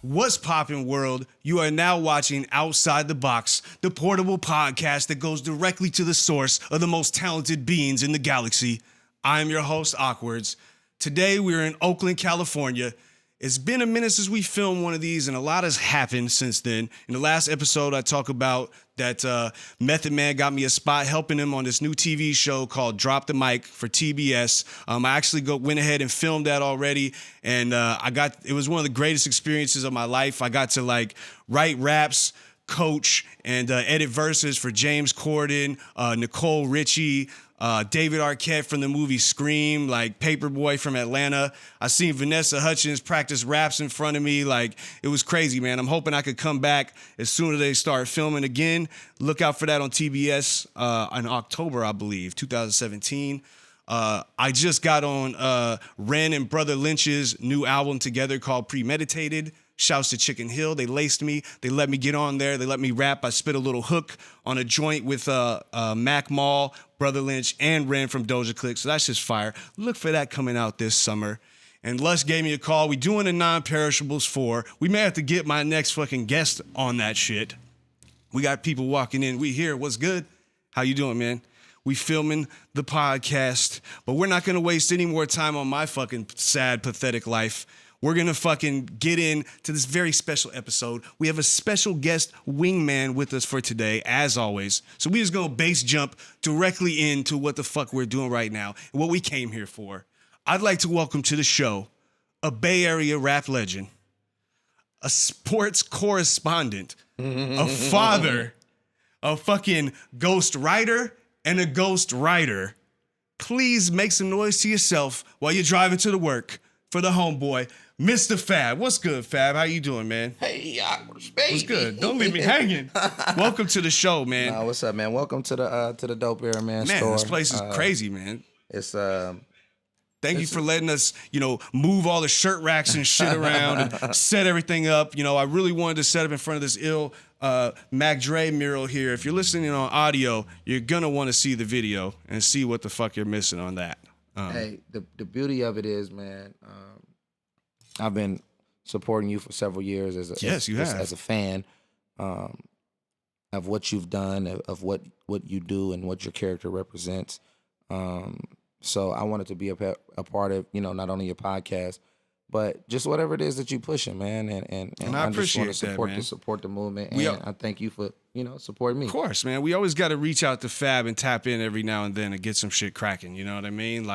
What's poppin', world? You are now watching Outside the Box, the portable podcast that goes directly to the source of the most talented beings in the galaxy. I am your host, Okwerdz. Today, we're in Oakland, California. It's been a minute since we filmed one of these, and a lot has happened since then. In the last episode, I talk about that Method Man got me a spot helping him on this new TV show called Drop the Mic for TBS. I actually went ahead and filmed that already, and it was one of the greatest experiences of my life. I got to write raps, coach, and edit verses for James Corden, Nicole Richie, David Arquette from the movie Scream, Paperboy from Atlanta. I seen Vanessa Hudgens practice raps in front of me. It was crazy, man. I'm hoping I could come back as soon as they start filming again. Look out for that on TBS in October, I believe, 2017. I just got on Ren and Brother Lynch's new album together called Premeditated. Shouts to Chicken Hill. They laced me. They let me get on there. They let me rap. I spit a little hook on a joint with Mac Mall, Brother Lynch, and Ren from Doja Click. So that's just fire. Look for that coming out this summer. And Lush gave me a call. We doing a non-perishables 4. We may have to get my next fucking guest on that shit. We got people walking in. We here. What's good? How you doing, man? We filming the podcast, but we're not going to waste any more time on my fucking sad, pathetic life. We're going to fucking get into this very special episode. We have a special guest wingman with us for today, as always. So we just going to base jump directly into what the fuck we're doing right now and what we came here for. I'd like to welcome to the show a Bay Area rap legend, a sports correspondent, a father, a fucking ghost writer, and a ghost writer. Please make some noise to yourself while you're driving to the work for the homeboy, Mistah FAB. What's good, Fab? How you doing, man? Hey, Okwerdz, baby. What's good? Don't leave me hanging. Welcome to the show, man. Nah, what's up, man? Welcome to the Dope Era, man. Man, store. This place is crazy, man. It's Thank you for letting us, move all the shirt racks and shit around and set everything up. I really wanted to set up in front of this ill Mac Dre mural here. If you're listening on audio, you're gonna want to see the video and see what the fuck you're missing on that. Hey, the beauty of it is, man, I've been supporting you for several years as a fan of what you've done, of what you do and what your character represents. So I wanted to be a part of, not only your podcast, but just whatever it is that you pushing, man. And I appreciate just want to support the movement. And I thank you for, supporting me. Of course, man. We always got to reach out to Fab and tap in every now and then and get some shit cracking. You know what I mean?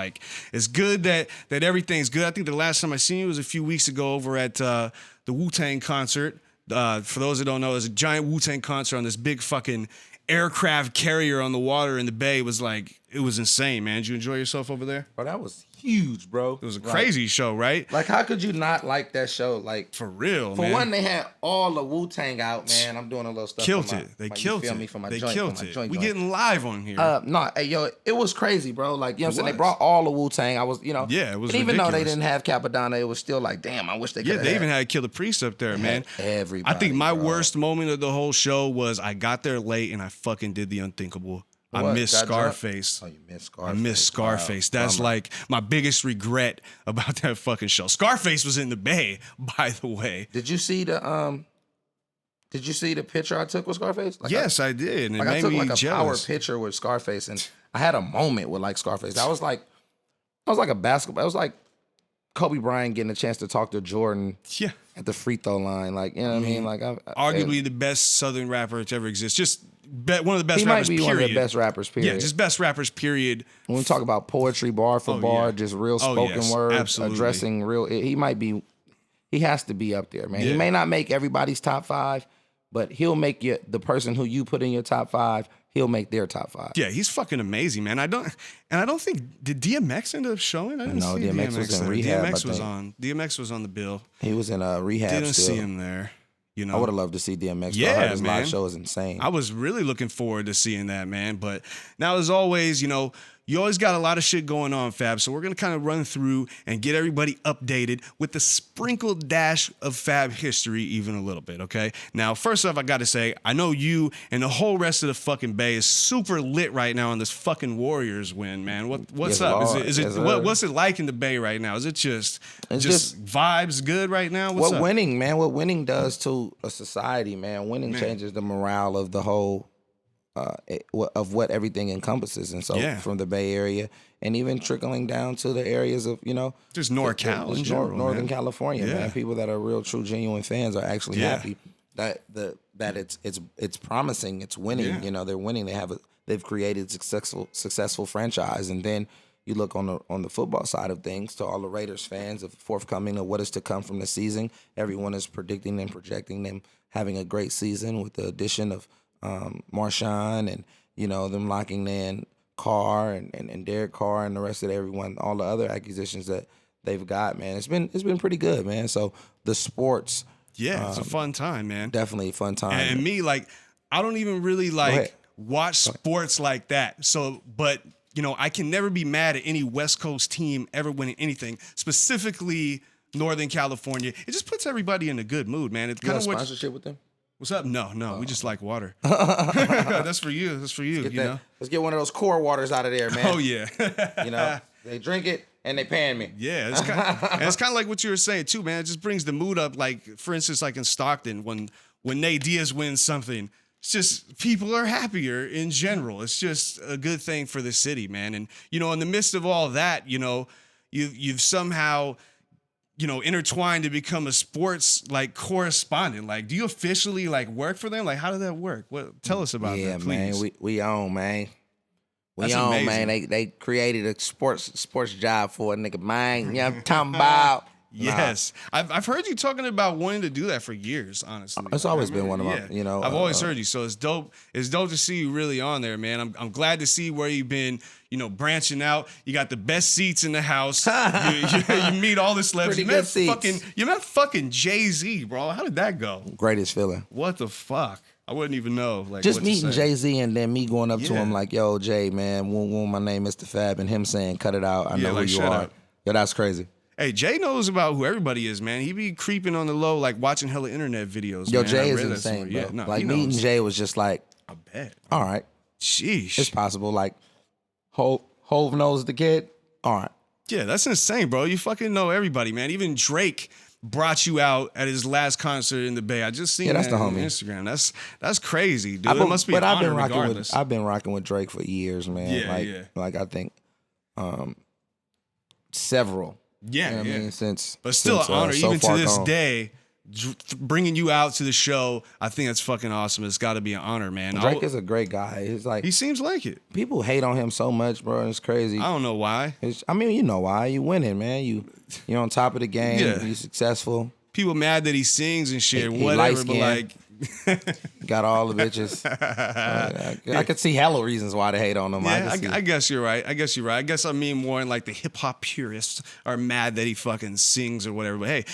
It's good that everything's good. I think the last time I seen you was a few weeks ago over at the Wu-Tang Concert. For those that don't know, there's a giant Wu-Tang Concert on this big fucking aircraft carrier on the water in the bay. It was insane, man. Did you enjoy yourself over there? Bro, that was huge, bro. It was a crazy show, right? How could you not like that show? For real, man. For one, they had all the Wu-Tang out, man. I'm doing a little stuff. Killed it. They killed it. They killed it. We getting live on here. No, hey, yo, it was crazy, bro. What I'm saying? They brought all the Wu-Tang. I was, Yeah, it was and even ridiculous. though they didn't have Capadonna, it was still damn, I wish they could have. Yeah, they even had Killer Priest up there, man. Everybody. I think my worst moment of the whole show was I got there late and I fucking did the unthinkable. I missed Scarface. Oh, you missed Scarface. I missed Scarface. Wow. That's my biggest regret about that fucking show. Scarface was in the bay, by the way. Did you see the picture I took with Scarface? Yes, I did. And it I made took me a jealous. power picture with Scarface, and I had a moment with Scarface. I was like a basketball. It was like Kobe Bryant getting a chance to talk to Jordan. Yeah. At the free throw line, what I mean? Arguably the best Southern rapper to ever exist. Just one of the best he rappers, might be period. One of the best rappers, period. Yeah, just best rappers, period. When we talk about poetry, bar for bar, just real spoken words, absolutely. Addressing real, he has to be up there, man. Yeah. He may not make everybody's top 5, but he'll make the person who you put in your top 5, he'll make their top 5. Yeah, he's fucking amazing, man. I don't think did DMX end up showing? I didn't see DMX was in rehab. DMX was on the bill. He was in a rehab. Didn't still. See him there. I would have loved to see DMX. Yeah, I heard his man. live show is insane. I was really looking forward to seeing that, man. But now, as always, you always got a lot of shit going on, Fab. So we're going to kind of run through and get everybody updated with the sprinkled dash of Fab history even a little bit, okay? Now, first off, I got to say, I know you and the whole rest of the fucking Bay is super lit right now on this fucking Warriors win, man. What's up? What's it like in the Bay right now? Is it just vibes good right now? What winning does to a society, man. Winning changes the morale of the whole of what everything encompasses. And so from the Bay Area and even trickling down to the areas of, just NorCal in general, Northern California, man. People that are real, true, genuine fans are actually happy that it's promising, it's winning. They're winning. They've created successful franchise. And then you look on the football side of things, to all the Raiders fans of forthcoming of what is to come from the season. Everyone is predicting and projecting them having a great season with the addition of Marshawn and them locking in Carr and Derek Carr and the rest of everyone, all the other acquisitions that they've got, man. It's been pretty good, man. So the sports, it's a fun time, man. Definitely a fun time. And me, I don't even really watch sports like that. So, but I can never be mad at any West Coast team ever winning anything, specifically Northern California. It just puts everybody in a good mood, man. It's kind of sponsorship with them. What's up? No, we just like water. That's for you. Let's get one of those core waters out of there, man. Oh yeah. They drink it and they paying me. Yeah, it's kind of like what you were saying too, man. It just brings the mood up. Like for instance, like in Stockton, when Nate Diaz wins something, it's just people are happier in general. It's just a good thing for the city, man. And in the midst of all that, you've somehow intertwined to become a sports correspondent. Do you officially work for them? How did that work? Tell us about that, please. Man, we own, man. That's amazing. Man. They created a sports job for a nigga, man. You know what I'm talking about? Yes. I've heard you talking about wanting to do that for years, honestly. It's always been one of my, I've always heard you, so it's dope. It's dope to see you really on there, man. I'm glad to see where you've been, branching out. You got the best seats in the house. you meet all the celebrities. You met fucking Jay-Z, bro. How did that go? Greatest feeling. What the fuck? I wouldn't even know. Just meeting Jay-Z and then me going up to him yo, Jay, man, my name is Mistah FAB, and him saying, cut it out. I know who you are. Yo, that's crazy. Hey, Jay knows about who everybody is, man. He be creeping on the low, watching hella internet videos. Yo, man. Jay is insane, bro. Meeting Jay was just I bet. All right. Sheesh. It's possible. Hove knows the kid. All right. Yeah, that's insane, bro. You fucking know everybody, man. Even Drake brought you out at his last concert in the Bay. I just seen that on Instagram. That's crazy, dude. It must be an honor regardless. I've been rocking with Drake for years, man. I think several. Yeah, you know what I mean? Since still an honor, even to this day, bringing you out to the show. I think that's fucking awesome. It's got to be an honor, man. Drake is a great guy. He's he seems like it. People hate on him so much, bro. It's crazy. I don't know why. You know why. You winning, man. You're on top of the game. Yeah. You're successful. People mad that he sings and shit, he whatever. But got all the bitches. I could see hella reasons why they hate on him. Yeah, I guess you're right. I guess I mean more in the hip hop purists are mad that he fucking sings or whatever. But hey,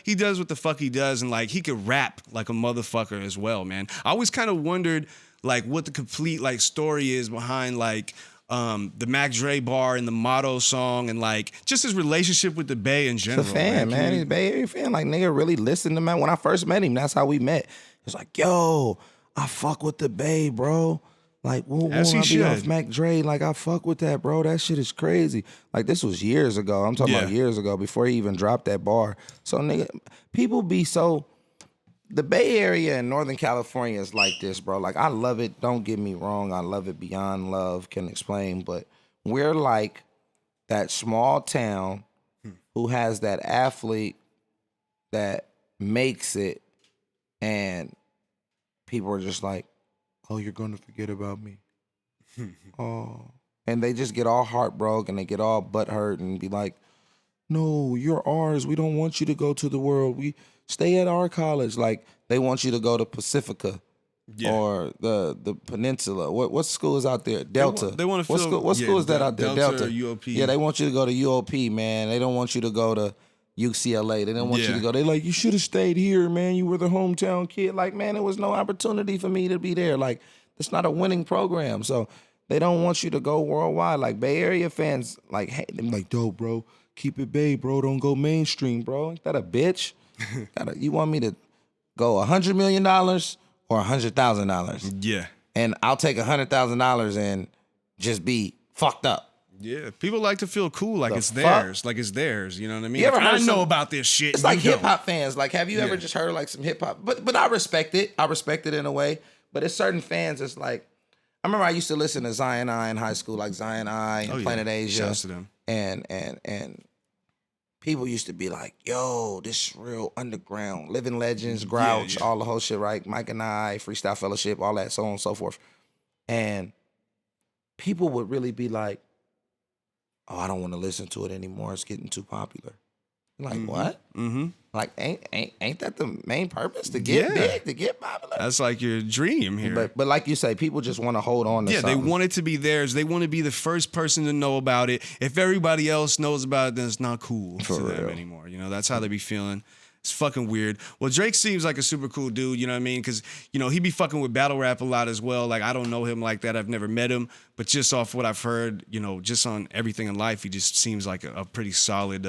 he does what the fuck he does, and he could rap like a motherfucker as well, man. I always kind of wondered what the complete story is behind the Mac Dre bar and the Motto song and just his relationship with the Bay in general. He's a fan, man. He's a Bay Area fan. Nigga really listened to me. When I first met him, that's how we met. It's yo, I fuck with the Bay, bro. When I be off Mac Dre, I fuck with that, bro. That shit is crazy. This was years ago. I'm talking about years ago, before he even dropped that bar. So, nigga, people be so... The Bay Area in Northern California is like this, bro. I love it. Don't get me wrong. I love it beyond love can explain. But we're that small town who has that athlete that makes it, and people are just oh, you're going to forget about me. Oh. And they just get all heartbroken. They get all butthurt and be no, you're ours. We don't want you to go to the world. We stay at our college. They want you to go to Pacifica or the Peninsula. What school is out there? Delta. They want to feel... What school is that out there? Delta or UOP. Yeah, they want you to go to UOP, man. They don't want you to go to UCLA. They don't want you to go. They you should have stayed here, man. You were the hometown kid. Man, there was no opportunity for me to be there. It's not a winning program. So They don't want you to go worldwide. Like Bay Area fans, like, hey, them like, dope, bro. Keep it Bay, bro. Don't go mainstream, bro. Ain't that a bitch? You want me to go $100 million or $100,000? Yeah. And I'll take $100,000 and just be fucked up. Yeah, people like to feel cool, like it's theirs, like it's theirs. You know what I mean? You ever I know about this shit. It's like hip hop fans. Like, have you ever just heard like some hip hop? But I respect it. I respect it in a way. But it's certain fans. It's like, I remember I used to listen to Zion I in high school, like Zion I and Planet Asia. Shouts to them. And people used to be like, yo, this is real underground, living legends, Grouch, all the whole shit, right? Mike and I, Freestyle Fellowship, all that, so on and so forth. And people would really be like, oh, I don't want to listen to it anymore. It's getting too popular. Like, what? Mm-hmm. Like, ain't that the main purpose? To get big, to get popular? That's like your dream here. But like you say, people just want to hold on to something. They want it to be theirs. They want to be the first person to know about it. If everybody else knows about it, then it's not cool to them anymore. You know, that's how they be feeling. It's fucking weird. Well, Drake seems like a super cool dude, you know what I mean? Because, you know, he be fucking with battle rap a lot as well. Like, I don't know him like that. I've never met him. But just off what I've heard, you know, just on everything in life, he just seems like a pretty solid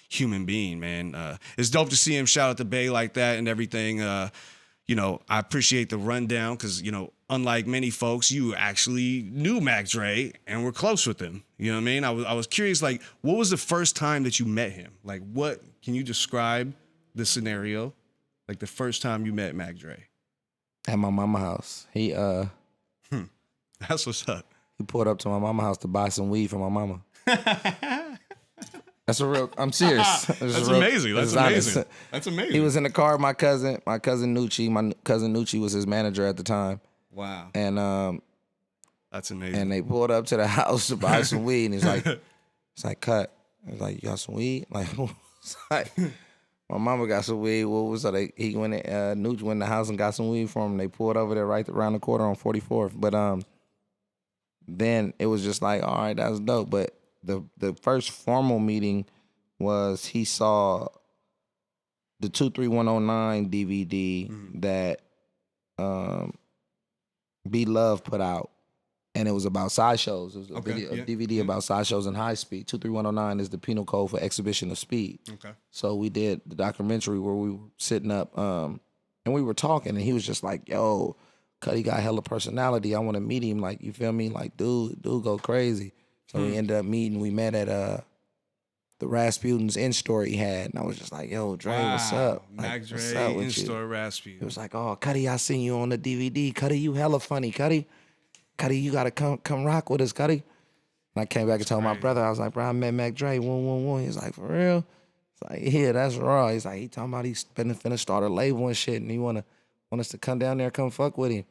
human being, man. It's dope to see him shout out the Bay like that and everything. You know, I appreciate the rundown because, you know, unlike many folks, you actually knew Mac Dre and were close with him. You know what I mean? I was curious, like, what was the first time that you met him? Like, what can you describe the scenario, like the first time you met Mac Dre? At my mama's house. He That's what's up. He pulled up to my mama's house to buy some weed for my mama. That's a real. I'm serious. That's amazing. That's amazing. That's amazing. He was in the car with my cousin Nucci. My cousin Nucci was his manager at the time. Wow. And that's amazing. And they pulled up to the house to buy some weed, and he's like, cut. He's like, you got some weed? Like, it's like, my mama got some weed. What was it? He went. Nucci went in the house and got some weed for him. They pulled over there right around the corner on 44th. But then it was just like, all right, that's dope. But the first formal meeting was he saw the 23109 DVD that B Love put out, and it was about sideshows. It was a DVD about sideshows and high speed. 23109 is the penal code for exhibition of speed. Okay. So we did the documentary where we were sitting up and we were talking, and he was just like, yo, Cuddy got hella personality. I want to meet him. Like, you feel me? Like, dude go crazy. So we ended up meeting. We met at the Rasputin's in-store he had. And I was just like, yo, Dre, what's up? Mac like, Dre, in-store Rasputin. It was like, oh, Cuddy, I seen you on the DVD. Cuddy, you hella funny, Cuddy. Cuddy, you got to come rock with us, Cuddy. And I came back and told my brother, I was like, bro, I met Mac Dre, 111. He was like, for real? It's like, yeah, that's raw. He's like, he talking about he's finna start a label and shit, and he want us to come down there and come fuck with him.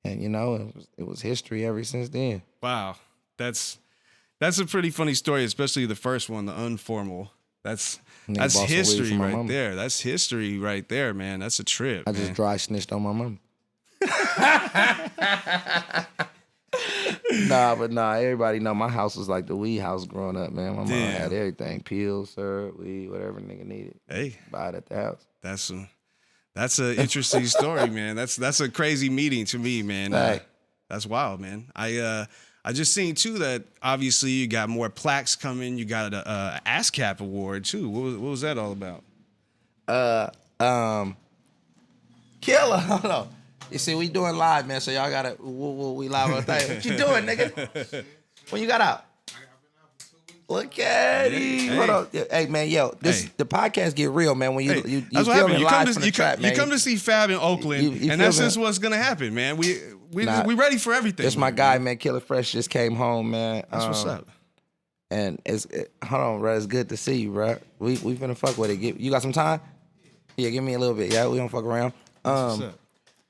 And, you know, it was history ever since then. Wow. That's a pretty funny story, especially the first one, the informal. That's history right there. That's history right there, man. That's a trip. I just dry snitched on my mom. Nah, everybody know my house was like the weed house growing up, man. My mom had everything. Pills, syrup, weed, whatever nigga needed. Hey. Buy it at the house. That's an interesting story, man. That's a crazy meeting to me, man. That's wild, man. I just seen too that obviously you got more plaques coming. You got a ASCAP award too. What was that all about? Killer. Hold on. You see, we doing live, man. So y'all gotta we live on thing. What you doing, nigga? When you got out? Look at him. Hold on. Hey, man, the podcast get real, man. When you filming live from the trap, man. You come to see Fab in Oakland, and that's just what's gonna happen, man. We ready for everything. It's my guy, man. Killer Fresh just came home, man. That's what's up. And hold on, bro. It's good to see you, bro. We finna fuck with it. You got some time? Yeah, give me a little bit. Yeah, we don't fuck around. What's up?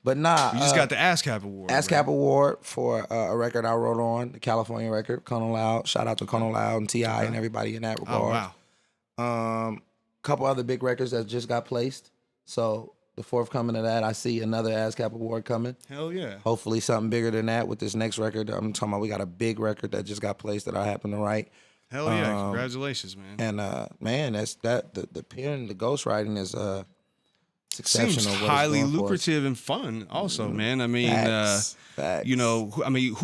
But nah, you just got the ASCAP award. ASCAP award for a record I wrote on, the California record, Kono Loud. Shout out to Kono Loud and T.I. and everybody in that regard. Oh wow. Couple other big records that just got placed. So the forthcoming of that, I see another ASCAP award coming. Hell yeah. Hopefully something bigger than that with this next record. I'm talking about we got a big record that just got placed that I happen to write. Hell yeah! Congratulations, man. And man, that's the pen, the ghostwriting is seems highly lucrative and fun also, man. I mean, Facts. you know, I mean,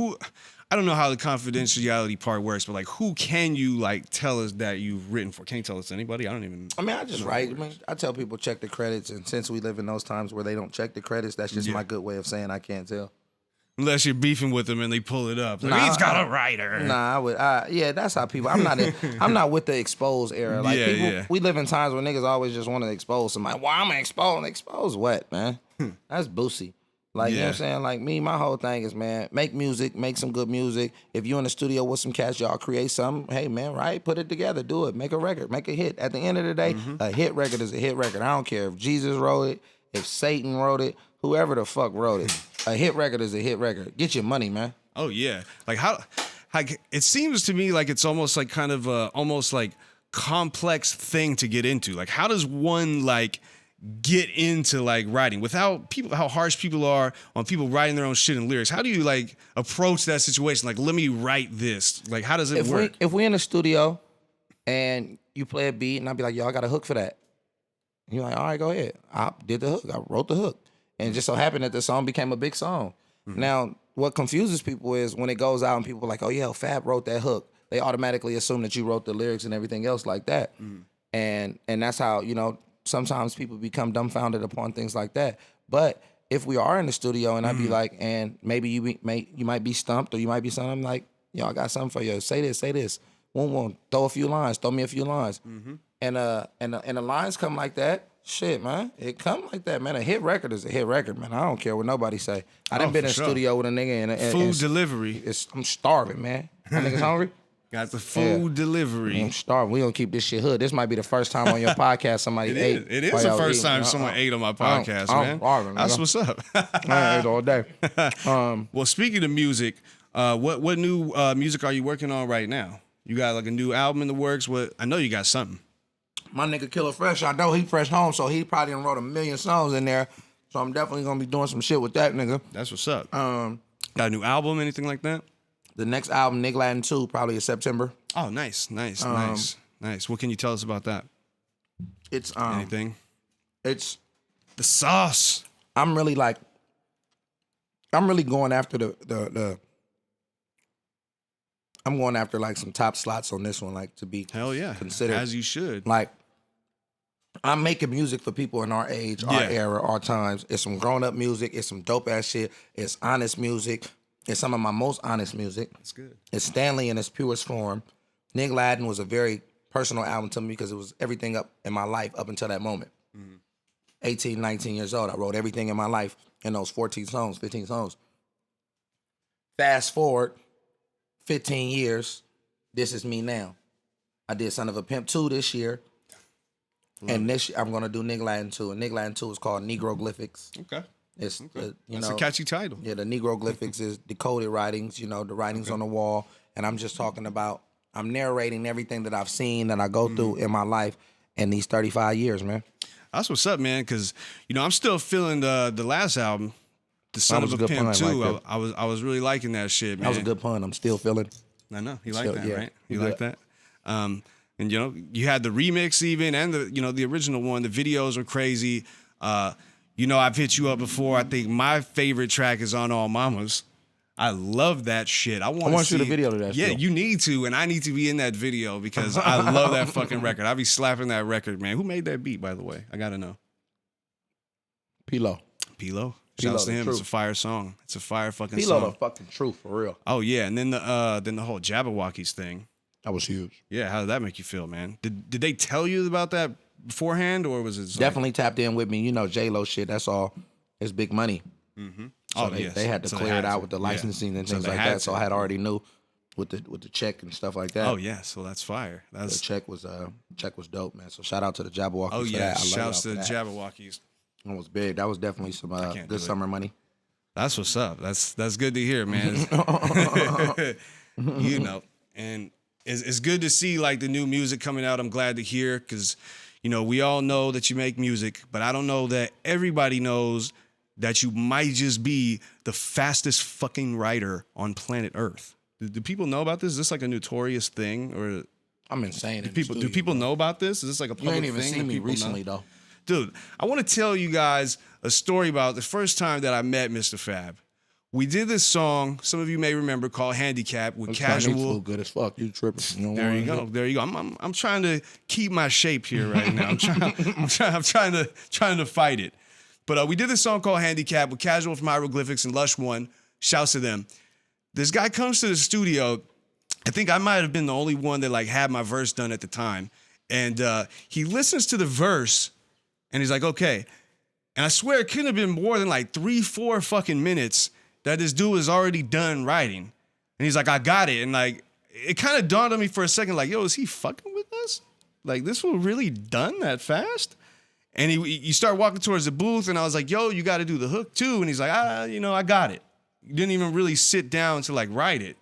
I don't know how the confidentiality part works, but like, who can you like tell us that you've written for? Can you tell us anybody? I don't even. I mean, I just write. I mean, I tell people check the credits, and since we live in those times where they don't check the credits, that's just my good way of saying I can't tell. Unless you're beefing with them and they pull it up, like, he's got a writer. Nah, I would. Yeah, that's how people. I'm not with the expose era. Like people, we live in times where niggas always just want to expose somebody. Well, I'm gonna expose what, man? That's Boosie. Like, you know what I'm saying? Like me, my whole thing is, man, make music, make some good music. If you in the studio with some cats, y'all create something. Hey, man, right? Put it together. Do it. Make a record. Make a hit. At the end of the day, a hit record is a hit record. I don't care if Jesus wrote it, if Satan wrote it, whoever the fuck wrote it. A hit record is a hit record. Get your money, man. Oh, yeah. Like, how it seems to me like it's almost like kind of a almost like complex thing to get into. Like, how does one, like, get into like writing without people, how harsh people are on people writing their own shit and lyrics? How do you like approach that situation? Like, let me write this. Like, how does it work? If we in the studio and you play a beat and I'll be like, yo, I got a hook for that. And you're like, all right, go ahead. I did the hook. I wrote the hook. And it just so happened that the song became a big song. Now, what confuses people is when it goes out and people are like, oh yeah, Fab wrote that hook. They automatically assume that you wrote the lyrics and everything else like that. And that's how, you know, sometimes people become dumbfounded upon things like that. But if we are in the studio and I'd be like, and maybe you might be stumped or you might be something, I'm like, yo, I got something for you. Say this. Won't throw a few lines. Throw me a few lines. And the lines come like that. Shit, man. It come like that, man. A hit record is a hit record, man. I don't care what nobody say. I done been in the studio with a nigga and food delivery. I'm starving, man. My niggas hungry? Got the food delivery. I'm starving. We gonna keep this shit hood. This might be the first time on your podcast somebody ate. It is the first time someone ate on my podcast, man. Starving, that's what's up. I ate all day. Well, speaking of music, what new music are you working on right now? You got like a new album in the works? What? I know you got something. My nigga Killer Fresh, I know he fresh home, so he probably done wrote 1 million songs in there. So I'm definitely gonna be doing some shit with that nigga. That's what's up. Got a new album, anything like that? The next album, Nigga Latin 2, probably in September. Oh, nice. What can you tell us about that? It's anything? It's the sauce. I'm really going after the I'm going after like some top slots on this one, like to be considered. As you should. Like, I'm making music for people in our age, our era, our times. It's some grown up music. It's some dope ass shit. It's honest music. It's some of my most honest music. That's good. It's Stanley in its purest form. Nigga Latin was a very personal album to me because it was everything up in my life up until that moment. 18, 19 years old. I wrote everything in my life in those 14 songs, 15 songs. Fast forward 15 years, this is me now. I did Son of a Pimp 2 this year. And this year I'm going to do Nigga Latin 2. And Nigga Latin 2 is called Negroglyphics. Okay. It's That's a catchy title. Yeah, the Negroglyphics is decoded writings, you know, the writings on the wall. And I'm just talking about, I'm narrating everything that I've seen that I go through in my life in these 35 years, man. That's what's up, man, because, you know, I'm still feeling the last album, The Son of a Pimp 2. I was really liking that shit, man. That was a good pun. I'm still feeling. I know. You like that, right? You like that? And, you know, you had the remix even and the original one. The videos were crazy. You know, I've hit you up before. I think my favorite track is On All Mamas. I love that shit. I want to shoot a video to that shit. Yeah, still. you need to, and I need to be in that video because I love that fucking record. I be slapping that record, man. Who made that beat, by the way? I got to know. P-Lo. Shouts to him. It's a fire song. It's a fire fucking P-Lo song. the fucking truth, for real. Oh, yeah. And then the whole Jabbawockeez thing. That was huge. Yeah, how did that make you feel, man? Did they tell you about that beforehand, or was it definitely tapped in with me? You know, J-Lo shit, that's all. It's big money. So they had to clear it out with the licensing and things like that. So I had already knew with the check and stuff like that. Oh yeah, so that's fire. The check was dope, man. So shout out to the Jabbawockeez. Oh yeah, for that. Shouts to the Jabbawockeez. It was big. That was definitely some good summer money. That's what's up. That's good to hear, man. You know, and it's good to see like the new music coming out. I'm glad to hear because, you know, we all know that you make music, but I don't know that everybody knows that you might just be the fastest fucking writer on planet Earth. Do people know about this? Is this like a notorious thing, or I'm insane? Do people know about this? Is this like a public thing? You ain't even seen me recently though, dude. I want to tell you guys a story about the first time that I met Mistah FAB. we did this song, some of you may remember, called Handicap with Casual. Good as fuck. You tripping. You there you go. There you go. I'm trying to keep my shape here right now. I'm trying to fight it. But we did this song called Handicap with Casual from Hieroglyphics and Lush One. Shouts to them. This guy comes to the studio. I think I might have been the only one that like had my verse done at the time. And he listens to the verse and he's like, okay. And I swear it couldn't have been more than like 3-4 fucking minutes that this dude was already done writing. And he's like, I got it. And like, it kind of dawned on me for a second, like, yo, is he fucking with us? Like, this was really done that fast? And you start walking towards the booth, and I was like, yo, you got to do the hook too. And he's like, I got it. You didn't even really sit down to like write it.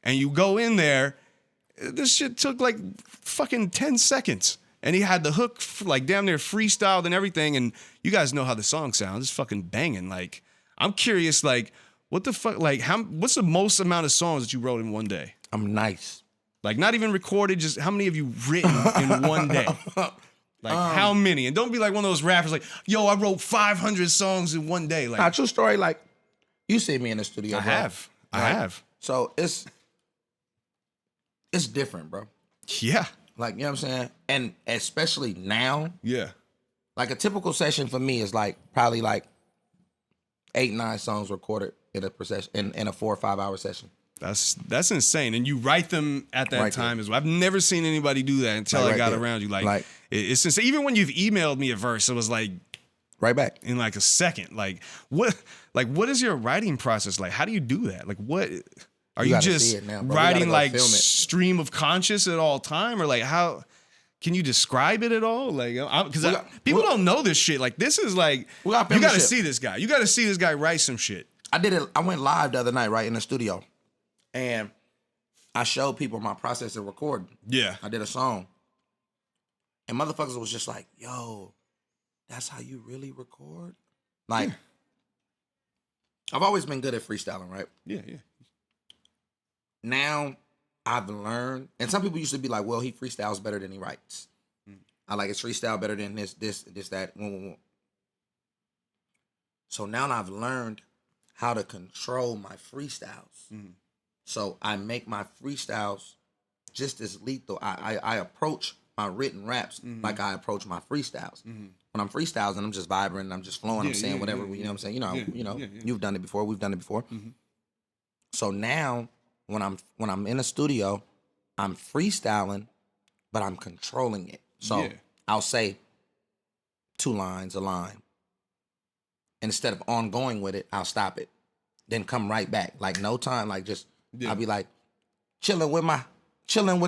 And you go in there, this shit took like fucking 10 seconds. And he had the hook like damn near freestyled and everything. And you guys know how the song sounds. It's fucking banging. Like, I'm curious, like, what the fuck, like, what's the most amount of songs that you wrote in one day? I'm nice. Like, not even recorded, just how many have you written in one day? Like, how many? And don't be like one of those rappers like, yo, I wrote 500 songs in one day. Like, true story, like, you see me in the studio, I bro. I have. So it's different, bro. Yeah. Like, you know what I'm saying? And especially now. Yeah. Like, a typical session for me is like, probably like 8-9 songs recorded in a 4 or 5 hour session. That's insane. And you write them at that time as well. I've never seen anybody do that until I got around you. Like it's insane. Even when you've emailed me a verse, it was like right back in like a second. Like what is your writing process like? How do you do that? Like what are you just writing like stream of conscious at all time, or like how can you describe it at all? Like, because people don't know this shit. Like, this is like you got to see this guy. You got to see this guy write some shit. I went live the other night, right in the studio, and I showed people my process of recording. Yeah, I did a song, and motherfuckers was just like, "Yo, that's how you really record?" Like, I've always been good at freestyling, right? Yeah. Now I've learned, and some people used to be like, well, he freestyles better than he writes. I like his freestyle better than this, that. So now I've learned how to control my freestyles. So I make my freestyles just as lethal. I approach my written raps like I approach my freestyles. When I'm freestyling, I'm just vibrating, I'm just flowing, I'm saying whatever, you know what I'm saying? You've done it before, we've done it before. So now when I'm in a studio, I'm freestyling, but I'm controlling it. So I'll say 2 lines, a line. And instead of ongoing with it, I'll stop it. Then come right back. Like no time, like just I'll be like chilling with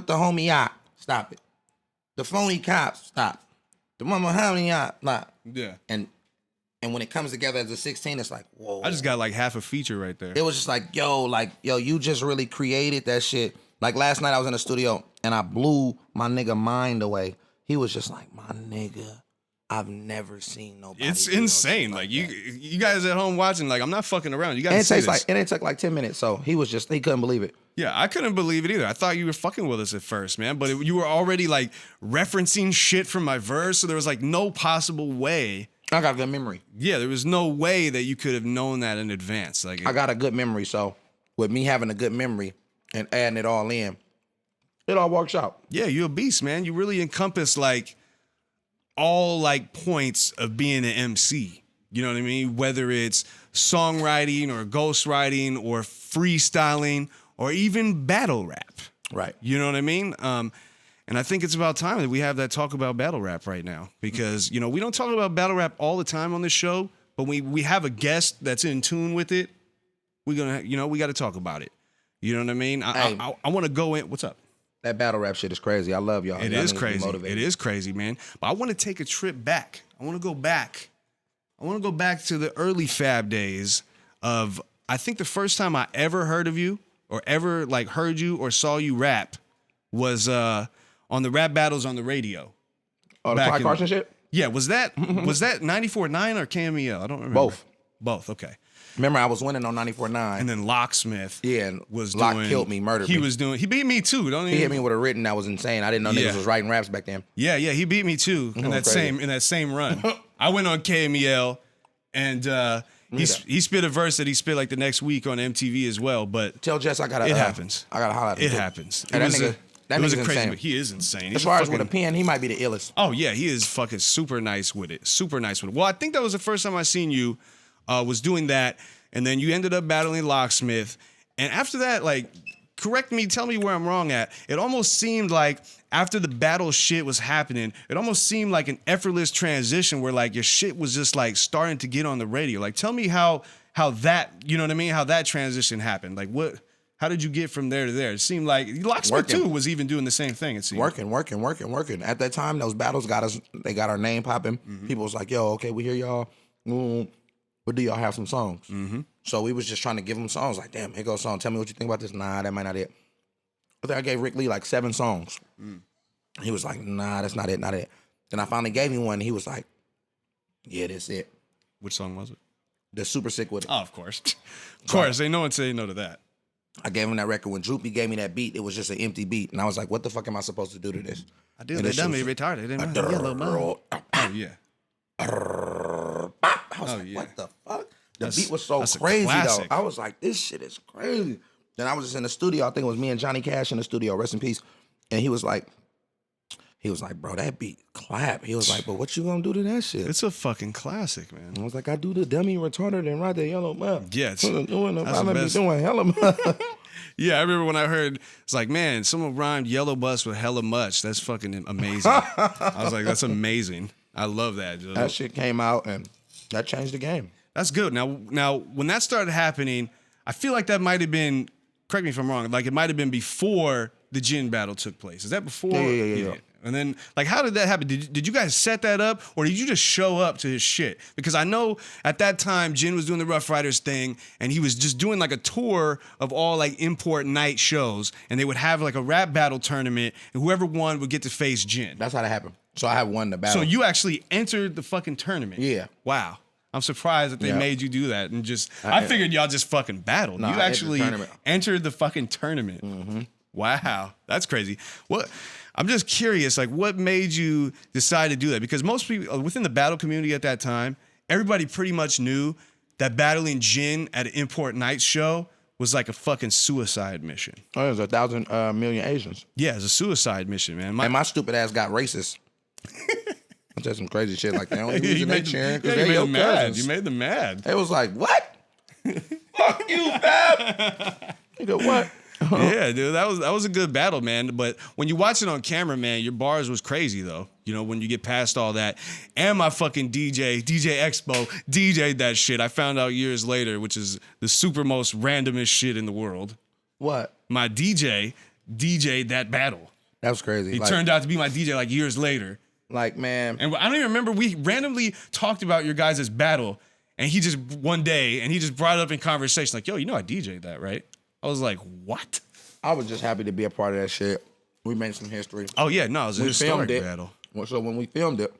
the homie, stop it. The phony cops, stop. The mama homie, stop. Yeah. And when it comes together as a 16, it's like, whoa. I just got like half a feature right there. It was just like, yo, you just really created that shit. Like last night I was in the studio and I blew my nigga mind away. He was just like, my nigga, I've never seen nobody. It's insane. Like you guys at home watching, like I'm not fucking around. You guys see this. And it took like 10 minutes. So he couldn't believe it. Yeah, I couldn't believe it either. I thought you were fucking with us at first, man. But you were already like referencing shit from my verse. So there was like no possible way. I got a good memory. Yeah, there was no way that you could have known that in advance. Like I got a good memory. So with me having a good memory and adding it all in, it all works out. Yeah, you're a beast, man. You really encompass like all like points of being an MC. You know what I mean? Whether it's songwriting or ghostwriting or freestyling or even battle rap. Right. You know what I mean? And I think it's about time that we have that talk about battle rap right now because, we don't talk about battle rap all the time on this show, but we have a guest that's in tune with it. We're going to, we got to talk about it. You know what I mean? I want to go in. What's up? That battle rap shit is crazy. I love y'all. It is crazy. It is crazy, man. But I want to take a trip back. I want to go back. I want to go back to the early Fab days of, I think the first time I ever heard of you or ever like heard you or saw you rap was on the rap battles on the radio. Oh, the Clyde Carson shit? Yeah, was that 94.9 or KMEL? I don't remember. Both, okay. Remember, I was winning on 94.9. And then Locksmith was killed me, murdered me. He beat me too, don't he? He hit me with a written that was insane. I didn't know niggas was writing raps back then. Yeah, he beat me too in that same run. I went on KMEL and He spit a verse that he spit like the next week on MTV as well. But tell Jess I gotta. It happens. I gotta holler at him. It happens. And that nigga's crazy. insane. But he is insane. As far as with a pen, he might be the illest. Oh yeah, he is fucking super nice with it. Super nice with it. Well, I think that was the first time I seen you was doing that, and then you ended up battling Locksmith, and after that, like, correct me, tell me where I'm wrong at. It almost seemed like after the battle shit was happening, it almost seemed like an effortless transition where like your shit was just like starting to get on the radio. Like, tell me how that, you know what I mean? How that transition happened. Like, how did you get from there to there? It seemed like Locksmith too was even doing the same thing. It seemed working. At that time, those battles got our name popping. People was like, "Yo, okay, we hear y'all. But do y'all have some songs?" So we was just trying to give them songs. Like, damn, here goes a song. Tell me what you think about this. Nah, that might not it. I think I gave Rick Lee like 7 songs. He was like, nah, that's not it, not it. Then I finally gave him one. And he was like, yeah, that's it. Which song was it? The Super Sic Wit. Oh, of course. Of course. Ain't no one say no to that. I gave him that record. When Droopy gave me that beat, it was just an empty beat. And I was like, what the fuck am I supposed to do to this? I did. They done me retarded. Yellow Mo. Oh, yeah. I was like, what the fuck? The beat was so crazy, though. I was like, this shit is crazy. Then I was just in the studio. I think it was me and Johnny Cash in the studio. Rest in peace. And he was like, bro, that beat clap. He was like, but what you gonna do to that shit? It's a fucking classic, man. I was like, I do the dummy retarded and ride the yellow map. Yeah, that's the best. Doing hella Yeah, I remember when I heard, it's like, man, someone rhymed yellow bus with hella much. That's fucking amazing. I was like, that's amazing. I love that. Joe. That shit came out and that changed the game. That's good. Now, when that started happening, I feel like that might have been, correct me if I'm wrong, like it might have been before the Jin battle took place. Is that before? Yeah. And then, like, how did that happen? Did you guys set that up, or did you just show up to his shit? Because I know at that time, Jin was doing the Rough Riders thing, and he was just doing, like, a tour of all, like, import night shows, and they would have, like, a rap battle tournament, and whoever won would get to face Jin. That's how that happened. So I have won the battle. So you actually entered the fucking tournament? Yeah. Wow. I'm surprised that they made you do that, and just, I figured y'all just fucking battled. No, you actually entered the fucking tournament. Mm-hmm. Wow. That's crazy. What? I'm just curious, like, what made you decide to do that? Because most people within the battle community at that time, everybody pretty much knew that battling Jin at an import night show was like a fucking suicide mission. Oh, there's 1,000 million Asians. Yeah, it's a suicide mission, man. And my stupid ass got racist. I said some crazy shit like that. Only reason they cheering because they're your cousins. You made them mad. It was like, what? Fuck you, Fab. Nigga, what? Yeah, dude, that was a good battle, man. But when you watch it on camera, man, your bars was crazy though. You know, when you get past all that. And my fucking DJ Expo, DJ'd that shit. I found out years later, which is the super most randomest shit in the world. What? My DJ'd that battle. That was crazy. He turned out to be my DJ like years later. Like, man. And I don't even remember, we randomly talked about your guys' battle, and he just one day, and he just brought it up in conversation, like, yo, you know I DJ'd that, right? I was like, what? I was just happy to be a part of that shit. We made some history. Oh, yeah, no, it was a historic battle. So when we filmed it,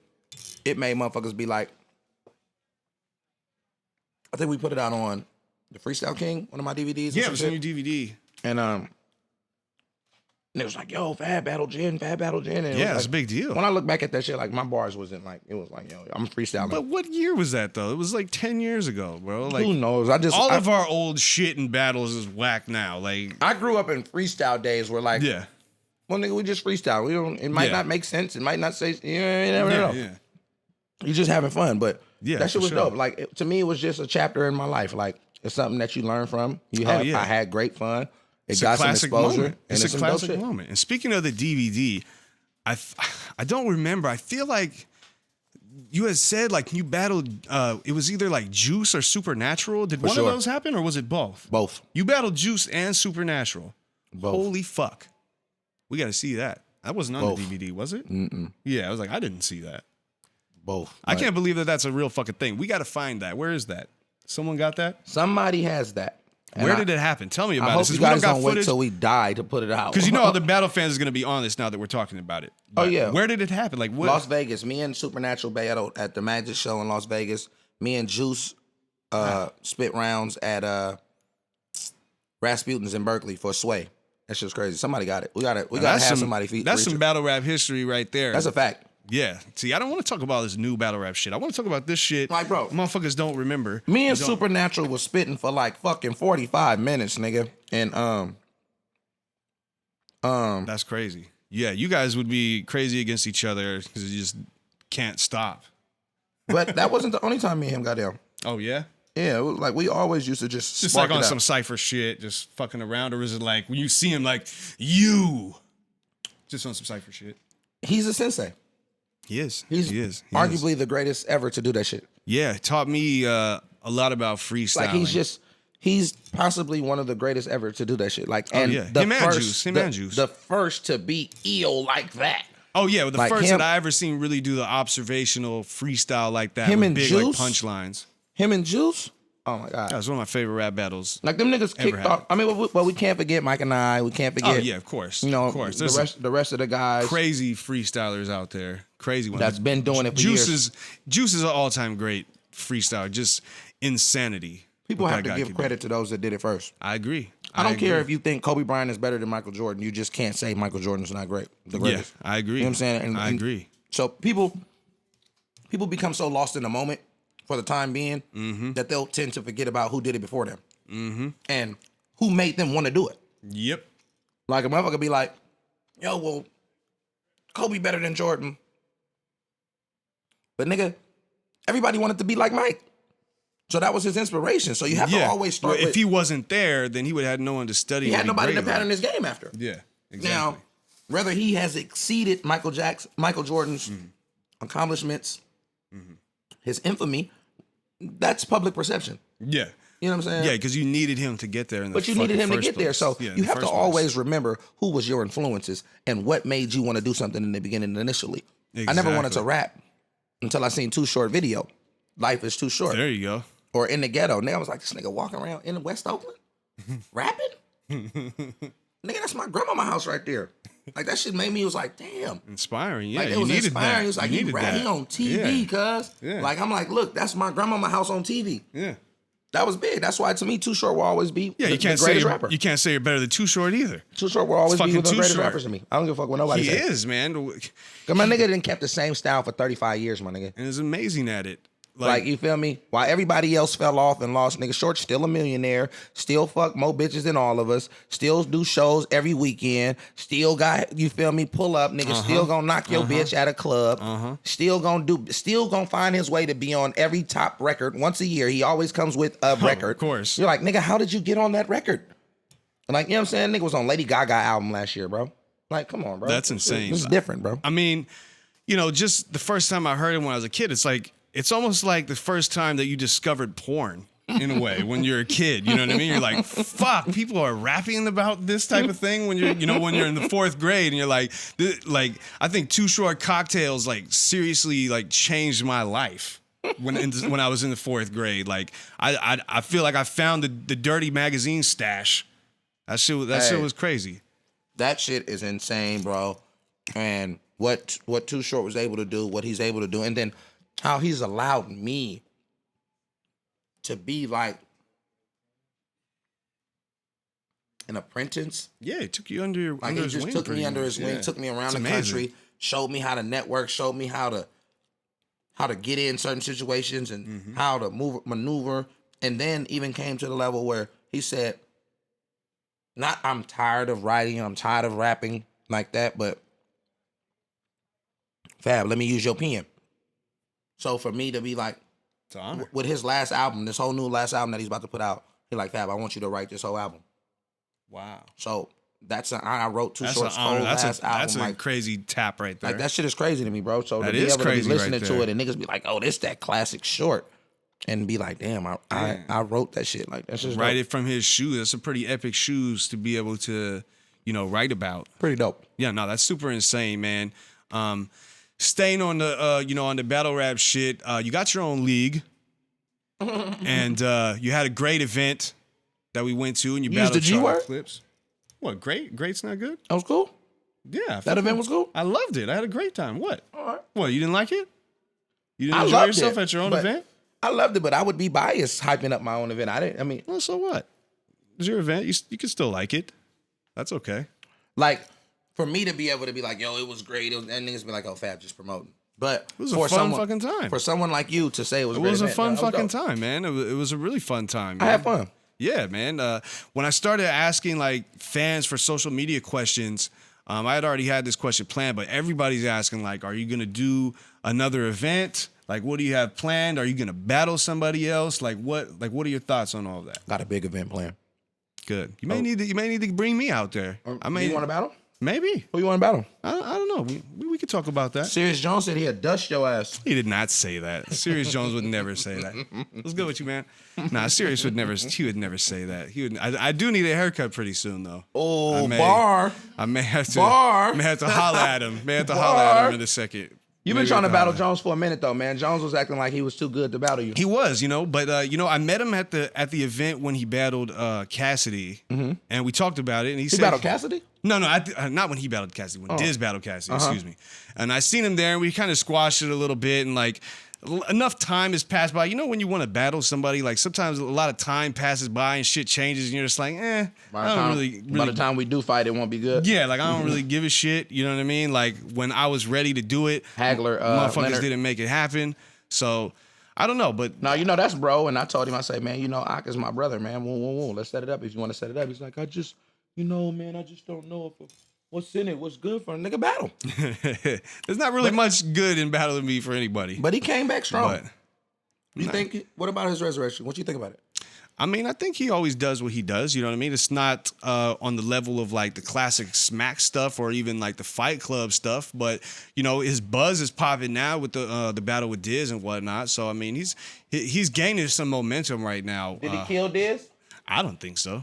it made motherfuckers be like, I think we put it out on the Freestyle King, one of my DVDs. Yeah, it was on your DVD. And it was like, yo, Fab Battle Jin. And yeah, it's a big deal. When I look back at that shit, like, my bars wasn't like, it was like, yo, I'm freestyling. But what year was that, though? It was like 10 years ago, bro. Like, who knows? All of our old shit in battles is whack now. Like, I grew up in freestyle days where, like, well, nigga, we just freestyle. We don't. It might not make sense. It might not say. You never know. Yeah. You just having fun, but that shit was dope. Like, to me, it was just a chapter in my life. Like, it's something that you learn from. I had great fun. It got some exposure. Moment. It's a classic moment. And speaking of the DVD, I don't remember. I feel like you had said, like, you battled, it was either like Juice or Supernatural. Did one of those happen, or was it both? Both. You battled Juice and Supernatural. Both. Holy fuck. We got to see that. That wasn't on the DVD, was it? Mm-mm. Yeah, I was like, I didn't see that. Both. I can't believe that that's a real fucking thing. We got to find that. Where is that? Someone got that? Somebody has that. Where did it happen? Tell me about it. I hope you guys don't wait till we die to put it out. Because you know all the battle fans is going to be on this now that we're talking about it. But yeah. Where did it happen? Like, what? Las Vegas. Me and Supernatural battled at the Magic Show in Las Vegas. Me and Juice spit rounds at Rasputin's in Berkeley for Sway. That shit's crazy. Somebody got it. We got to have somebody feed. That's some battle rap history right there. That's a fact. Yeah. See, I don't want to talk about this new battle rap shit. I want to talk about this shit. Like, bro, motherfuckers don't remember. Me and Supernatural was spitting for like fucking 45 minutes, nigga. And that's crazy. Yeah, you guys would be crazy against each other because you just can't stop. But that wasn't the only time me and him got down. Oh yeah? Yeah, it was like we always used to just like on some cypher shit, just fucking around, or is it like when you see him like you just on some cypher shit? He's a sensei. He is. He arguably the greatest ever to do that shit. Yeah, taught me a lot about freestyling. Like he's possibly one of the greatest ever to do that shit. Like, and him and Juice. The first to be ill like that. Oh yeah, well, the like first that I ever seen really do the observational freestyle like that. Him with and big Juice, like punchlines. Him and Juice. Oh my god, that was one of my favorite rap battles. Like them niggas kicked off. I mean, well, we can't forget Mike and I. We can't forget. Oh yeah, of course. You know, of course. The rest of the guys. Crazy freestylers out there. Crazy ones. That's been doing it for years. Juice is an all-time great freestyler. Just insanity. People have to give credit to those that did it first. I agree. I don't care if you think Kobe Bryant is better than Michael Jordan. You just can't say Michael Jordan's not great. The greatest. Yeah, I agree. You know what I'm saying? I agree. So people become so lost in the moment for the time being that they'll tend to forget about who did it before them and who made them want to do it. Yep. Like a motherfucker be like, yo, well, Kobe better than Jordan. But nigga, everybody wanted to be like Mike. So that was his inspiration. So you have to always start with... If he wasn't there, then he would have had no one to study. He had nobody to pattern his game after. Yeah, exactly. Now, whether he has exceeded Michael Jordan's accomplishments, his infamy, that's public perception. Yeah. You know what I'm saying? Yeah, because you needed him to get there. But you needed him to get there. So you have to always remember who was your influences and what made you want to do something in the beginning initially. Exactly. I never wanted to rap until I seen Too Short video. Life is too short. There you go. Or In the Ghetto. Now I was like, this nigga walking around in West Oakland rapping? Nigga, that's my grandmama house right there. Like that shit made me, it was like, damn. Inspiring, yeah. Like, it was inspiring. It was like, he on TV, cuz. Yeah. Like, I'm like, look, that's my grandmama house on TV. Yeah. That was big. That's why to me, Too Short will always be the greatest rapper. You can't say you're better than Too Short either. Too Short will always be the greatest rappers to me. I don't give a fuck what nobody says. He is, man. Cause my nigga didn't kept the same style for 35 years, my nigga. And is amazing at it. Like, you feel me? While everybody else fell off and lost, nigga, Short's still a millionaire, still fuck more bitches than all of us, still do shows every weekend, still got, you feel me, pull up, nigga, still gonna knock your bitch at a club, still gonna find his way to be on every top record once a year. He always comes with a record. Of course. You're like, nigga, how did you get on that record? Like, you know what I'm saying? Nigga was on Lady Gaga album last year, bro. Like, come on, bro. That's insane. This is different, bro. I mean, you know, just the first time I heard him when I was a kid, it's almost like the first time that you discovered porn in a way when you're a kid. You know what I mean? You're like, fuck, people are rapping about this type of thing when you're in the fourth grade and you're like, I think Too Short Cocktails like seriously like changed my life when I was in the fourth grade. Like I feel like I found the dirty magazine stash. That shit was crazy. That shit is insane, bro. And what Too Short was able to do, what he's able to do, and then how he's allowed me to be like an apprentice. Yeah, he took you under his wing. He just took me under his wing, took me around the country, showed me how to network, showed me how to get in certain situations and how to maneuver, and then even came to the level where he said, not I'm tired of writing, I'm tired of rapping like that, but Fab, let me use your pen. So for me to be like, with his last album, this whole new last album that he's about to put out, he's like, Fab, I want you to write this whole album. Wow. So I wrote Too Short's whole last album. That's a crazy tap right there. Like that shit is crazy to me, bro. So that to be able to be listening right to it and niggas be like, oh, this that classic Short. And be like, damn, I wrote that shit. Like that's just write it from his shoes. That's some pretty epic shoes to be able to, write about. Pretty dope. Yeah, no, that's super insane, man. Staying on the on the battle rap shit, you got your own league, and you had a great event that we went to, and you battled the G word clips. What great? Great's not good. That was cool. Yeah, that event was cool. I loved it. I had a great time. What? All right. What? You didn't like it? You didn't enjoy yourself at your own event? I loved it, but I would be biased hyping up my own event. Well, so what? It's your event. You can still like it. That's okay. Like, for me to be able to be like, yo, it was great. And niggas be like, oh, Fab just promoting. But it was a fun fucking time. For someone like you to say it was a great event. It was a fun fucking dope. time, man. It was a really fun time. Man. I had fun. Yeah, man. When I started asking like fans for social media questions, I had already had this question planned, but everybody's asking like, are you gonna do another event? Like, what do you have planned? Are you gonna battle somebody else? Like, what are your thoughts on all of that? Got a big event planned. Good. You may need to bring me out there. You want to battle? Maybe. Who you want to battle? I don't know. We could talk about that. Serious Jones said he'd dust your ass. He did not say that. Serious Jones would never say that. What's good with you, man? Nah, Serious would never. He would never say that. He would. I do need a haircut pretty soon though. Oh, bar. I may have to. Bar. May have to holler at him. May have to holler at him in a second. You've been trying to battle Jones for a minute though, man. Jones was acting like he was too good to battle you. He was, but I met him at the event when he battled Cassidy, and we talked about it. And he said, battled Cassidy? No, not when he battled Cassidy. When Diz battled Cassidy, excuse me. And I seen him there, and we kind of squashed it a little bit, and like enough time has passed by. You know, when you want to battle somebody, like sometimes a lot of time passes by and shit changes, and you're just like, By the time we do fight, it won't be good. Yeah, like I don't really give a shit. You know what I mean? Like when I was ready to do it, Hagler, motherfuckers Leonard. didn't make it happen. So I don't know, but no, that's bro. And I told him, I say, man, Ak is my brother, man. Let's set it up if you want to set it up. He's like, man, I just don't know if what's in it, what's good for a nigga battle. There's not really much good in battling me for anybody. But he came back strong. What about his resurrection? What you think about it? I mean, I think he always does what he does. You know what I mean? It's not on the level of like the classic Smack stuff or even like the Fight Club stuff. But his buzz is popping now with the battle with Diz and whatnot. So I mean, he's gaining some momentum right now. Did he kill Diz? I don't think so.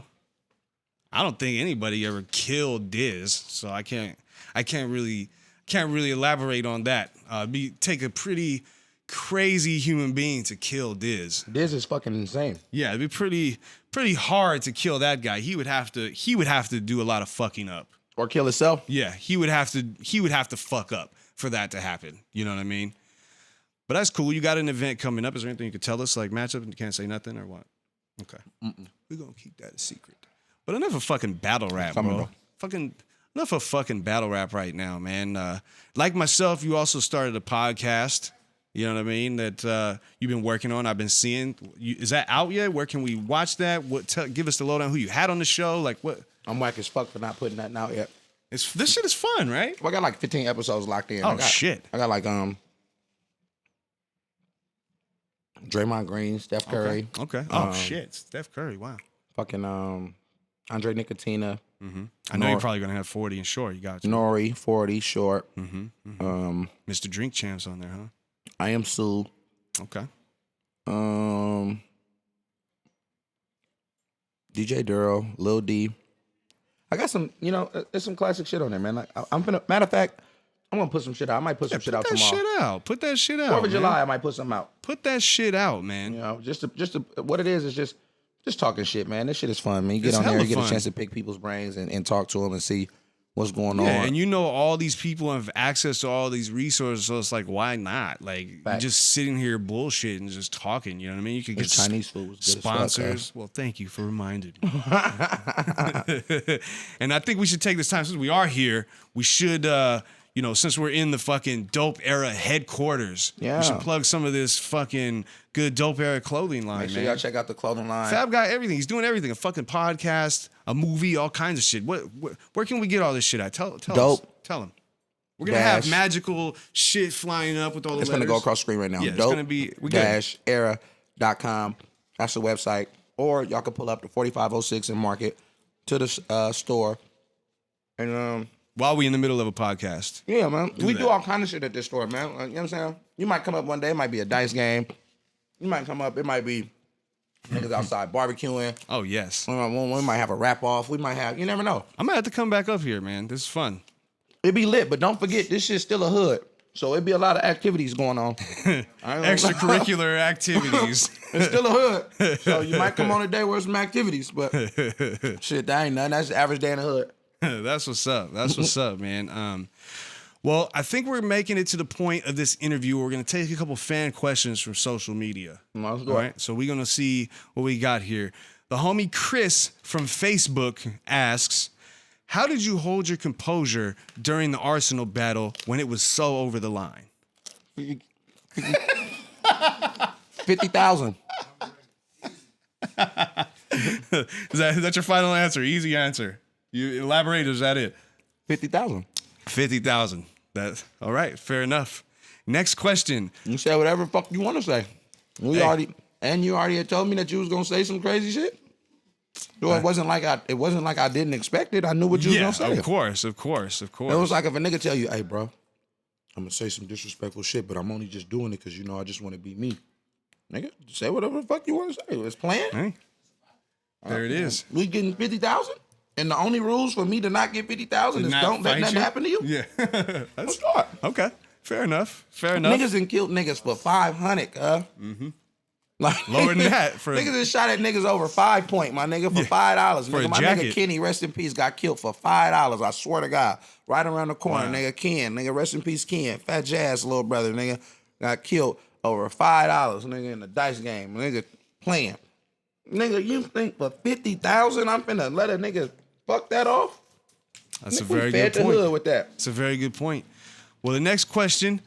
I don't think anybody ever killed Diz. So I can't really elaborate on that. Take a pretty crazy human being to kill Diz. Diz is fucking insane. Yeah, it'd be pretty hard to kill that guy. He would have to do a lot of fucking up. Or kill himself? Yeah, he would have to fuck up for that to happen. You know what I mean? But that's cool. You got an event coming up. Is there anything you could tell us, like matchup, and you can't say nothing or what? Okay. We're gonna keep that a secret. But enough of fucking battle rap, bro. Enough of fucking battle rap right now, man. Like myself, you also started a podcast. You know what I mean? That you've been working on. I've been seeing. Is that out yet? Where can we watch that? Give us the lowdown. Who you had on the show? Like what? I'm whack as fuck for not putting that out yet. This shit is fun, right? Well, I got like 15 episodes locked in. Oh shit! I got like Draymond Green, Steph Curry. Okay. Oh shit, Steph Curry. Wow. Fucking Andre Nicotina. I know you're probably gonna have 40 and short. You got you. Nori 40 short. Mr. Drink Champs on there, huh? I Am Sue. Okay. DJ Duro, Lil D. I got some, there's some classic shit on there, man. Like matter of fact, I'm gonna put some shit out. I might put some shit out tomorrow. Put that shit out. 4th of July, I might put something out. Put that shit out, man. What it is just talking shit, man. This shit is fun, man. You get on there, you get a chance to pick people's brains and talk to them and see what's going on. Yeah, and all these people have access to all these resources, so it's like, why not? Like, you're just sitting here bullshit and just talking, you know what I mean? You could get Chinese food was good sponsors. Well, thank you for reminding me. And I think we should take this time, since we are here, we should, since we're in the fucking Dope Era headquarters, we should plug some of this fucking good Dope Era clothing line, Make sure y'all check out the clothing line. Fab got everything. He's doing everything. A fucking podcast, a movie, all kinds of shit. Where can we get all this shit at? Tell us. Tell them. We're going to have magical shit flying up with all the letters. It's going to go across the screen right now. Yeah, it's going to be... Dope-era.com. That's the website. Or y'all can pull up to 4506 and Market to the store. And... while we in the middle of a podcast. Yeah, man. We do all kind of shit at this store, man. You know what I'm saying? You might come up one day. It might be a dice game. You might come up. It might be niggas outside barbecuing. Oh, yes. We might have a wrap off. We might have... You never know. I'm going to have to come back up here, man. This is fun. It be lit, but don't forget, this shit's still a hood. So it be a lot of activities going on. Extracurricular activities. It's still a hood. So you might come on a day where some activities, but shit, that ain't nothing. That's the average day in the hood. That's what's up. That's what's up, man. Well, I think we're making it to the point of this interview where we're going to take a couple fan questions from social media. Let's go. All right, so we're going to see what we got here. The homie Chris from Facebook asks, how did you hold your composure during the Arsonal battle when it was so over the line? 50,000. Is that your final answer? Easy answer. You elaborate, or is that it? 50,000. 50,000. That all right, fair enough. Next question. You say whatever the fuck you want to say. You already had told me that you was gonna say some crazy shit. So it wasn't like I didn't expect it. I knew what you was gonna say. Of course. It was like if a nigga tell you, hey bro, I'm gonna say some disrespectful shit, but I'm only just doing it because I just want to be me. Nigga, say whatever the fuck you want to say. It's planned. Hey, there it is. We getting 50,000, and the only rules for me to not get 50,000 is don't let nothing happen to you. Yeah, That's right. Okay, fair enough. Niggas done killed niggas for 500, Mm-hmm. Like lower than that. Niggas done shot at niggas over 5 point, my nigga, for $5. For nigga, my jacket. nigga Kenny, rest in peace, got killed for $5. I swear to God. Right around the corner, nigga, Ken, nigga, rest in peace, Ken. Fat Jazz little brother, nigga, got killed over $5, nigga, in the dice game. Nigga playing. Nigga, you think for 50,000 I'm finna let a nigga fuck that off? That's nigga, a very good good point. Hood with that. It's a very good point. Well, the next question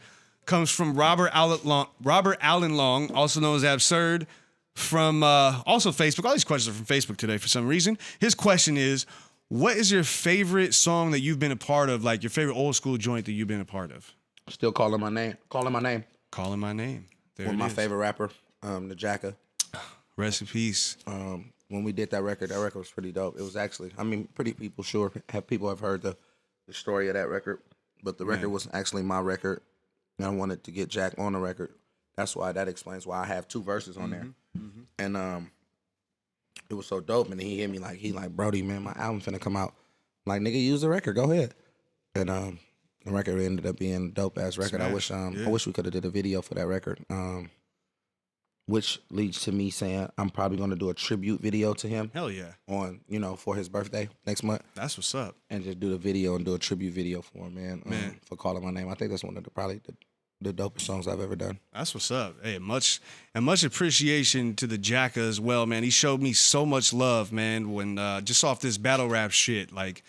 comes from Robert Allen Long, also known as Absurd, from also Facebook. All these questions are from Facebook today for some reason. His question is, what is your favorite song that you've been a part of, like your favorite old school joint that you've been a part of? Still calling my name. Calling my name. Calling my name. There One it of my is. favorite rapper, the Jacka. Rest in peace. When we did that record was pretty dope. It was actually, pretty people have heard the story of that record, but the record was actually my record, and I wanted to get Jack on the record. That explains why I have 2 verses on there. Mm-hmm. And it was so dope, and he hit me like, Brody, man, my album finna come out. I'm like, nigga, use the record, go ahead. And the record ended up being a dope ass record. I wish we could have did a video for that record. Which leads to me saying I'm probably gonna do a tribute video to him. Hell yeah. On, for his birthday next month. That's what's up. And just do the video and do a tribute video for him, man. For calling my name. I think that's one of the dopest songs I've ever done. That's what's up. Hey, much appreciation to the Jacka as well, man. He showed me so much love, man, when just off this battle rap shit, like